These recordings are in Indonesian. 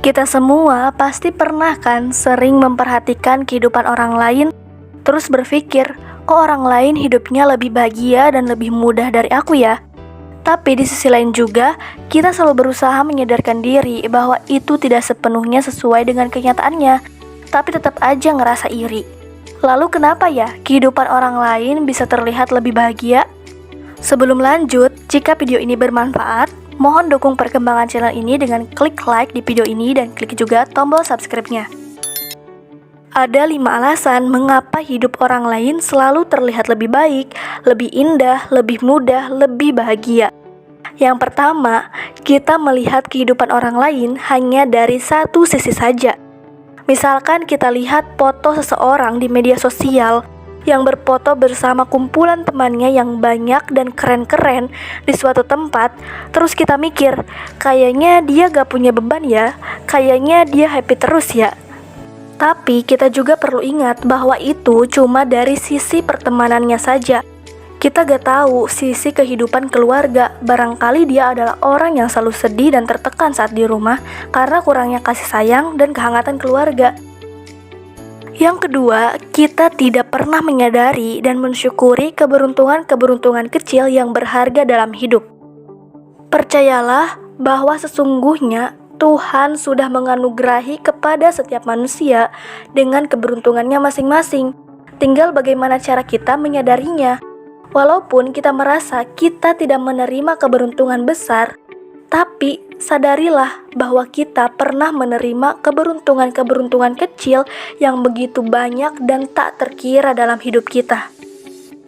Kita semua pasti pernah kan sering memperhatikan kehidupan orang lain, terus berpikir, kok orang lain hidupnya lebih bahagia dan lebih mudah dari aku ya? Tapi di sisi lain juga, kita selalu berusaha menyadarkan diri bahwa itu tidak sepenuhnya sesuai dengan kenyataannya, tapi tetap aja ngerasa iri. Lalu kenapa ya kehidupan orang lain bisa terlihat lebih bahagia? Sebelum lanjut, jika video ini bermanfaat, mohon dukung perkembangan channel ini dengan klik like di video ini dan klik juga tombol subscribe-nya. Ada 5 alasan mengapa hidup orang lain selalu terlihat lebih baik, lebih indah, lebih mudah, lebih bahagia. Yang pertama, kita melihat kehidupan orang lain hanya dari satu sisi saja. Misalkan kita lihat foto seseorang di media sosial yang berfoto bersama kumpulan temannya yang banyak dan keren-keren di suatu tempat, terus kita mikir, kayaknya dia gak punya beban ya, kayaknya dia happy terus ya. Tapi kita juga perlu ingat bahwa itu cuma dari sisi pertemanannya saja. Kita gak tahu sisi kehidupan keluarga, barangkali dia adalah orang yang selalu sedih dan tertekan saat di rumah karena kurangnya kasih sayang dan kehangatan keluarga. Yang kedua, kita tidak pernah menyadari dan mensyukuri keberuntungan-keberuntungan kecil yang berharga dalam hidup. Percayalah bahwa sesungguhnya Tuhan sudah menganugerahi kepada setiap manusia dengan keberuntungannya masing-masing. Tinggal bagaimana cara kita menyadarinya. Walaupun kita merasa kita tidak menerima keberuntungan besar, tapi sadarilah bahwa kita pernah menerima keberuntungan-keberuntungan kecil yang begitu banyak dan tak terkira dalam hidup kita.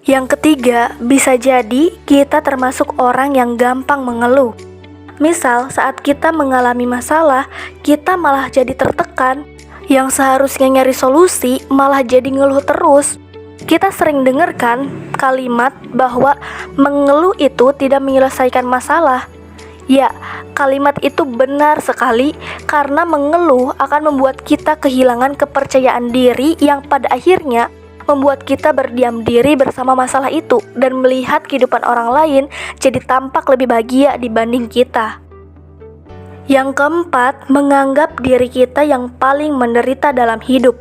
Yang ketiga, bisa jadi kita termasuk orang yang gampang mengeluh. Misal, saat kita mengalami masalah, kita malah jadi tertekan. Yang seharusnya nyari solusi, malah jadi ngeluh terus. Kita sering dengarkan kalimat bahwa mengeluh itu tidak menyelesaikan masalah. Ya, kalimat itu benar sekali karena mengeluh akan membuat kita kehilangan kepercayaan diri yang pada akhirnya membuat kita berdiam diri bersama masalah itu dan melihat kehidupan orang lain jadi tampak lebih bahagia dibanding kita. Yang keempat, menganggap diri kita yang paling menderita dalam hidup.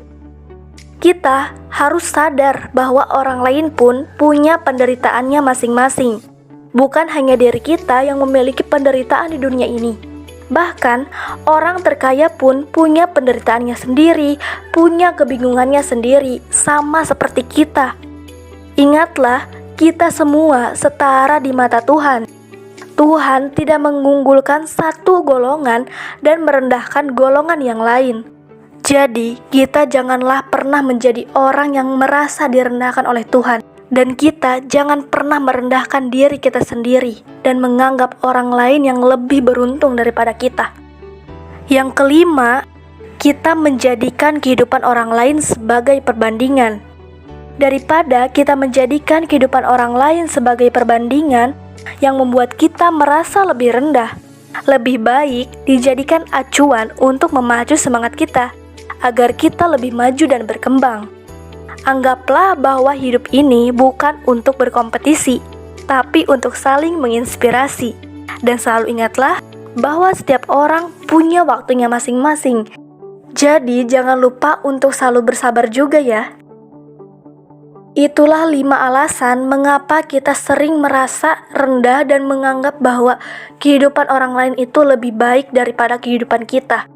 Kita harus sadar bahwa orang lain pun punya penderitaannya masing-masing. Bukan hanya diri kita yang memiliki penderitaan di dunia ini. Bahkan, orang terkaya pun punya penderitaannya sendiri, punya kebingungannya sendiri, sama seperti kita. Ingatlah, kita semua setara di mata Tuhan. Tuhan tidak mengunggulkan satu golongan dan merendahkan golongan yang lain. Jadi, kita janganlah pernah menjadi orang yang merasa direndahkan oleh Tuhan. Dan kita jangan pernah merendahkan diri kita sendiri dan menganggap orang lain yang lebih beruntung daripada kita. Yang kelima, kita menjadikan kehidupan orang lain sebagai perbandingan. Daripada kita menjadikan kehidupan orang lain sebagai perbandingan yang membuat kita merasa lebih rendah, lebih baik dijadikan acuan untuk memacu semangat kita, agar kita lebih maju dan berkembang. Anggaplah bahwa hidup ini bukan untuk berkompetisi, tapi untuk saling menginspirasi. Dan selalu ingatlah bahwa setiap orang punya waktunya masing-masing. Jadi jangan lupa untuk selalu bersabar juga ya. Itulah 5 alasan mengapa kita sering merasa rendah dan menganggap bahwa kehidupan orang lain itu lebih baik daripada kehidupan kita.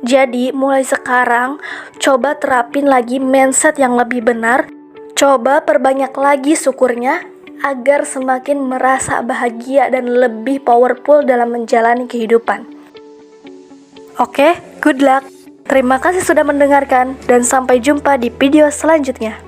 Jadi mulai sekarang, coba terapin lagi mindset yang lebih benar. Coba perbanyak lagi syukurnya agar semakin merasa bahagia dan lebih powerful dalam menjalani kehidupan. Oke, good luck. Terima kasih sudah mendengarkan dan sampai jumpa di video selanjutnya.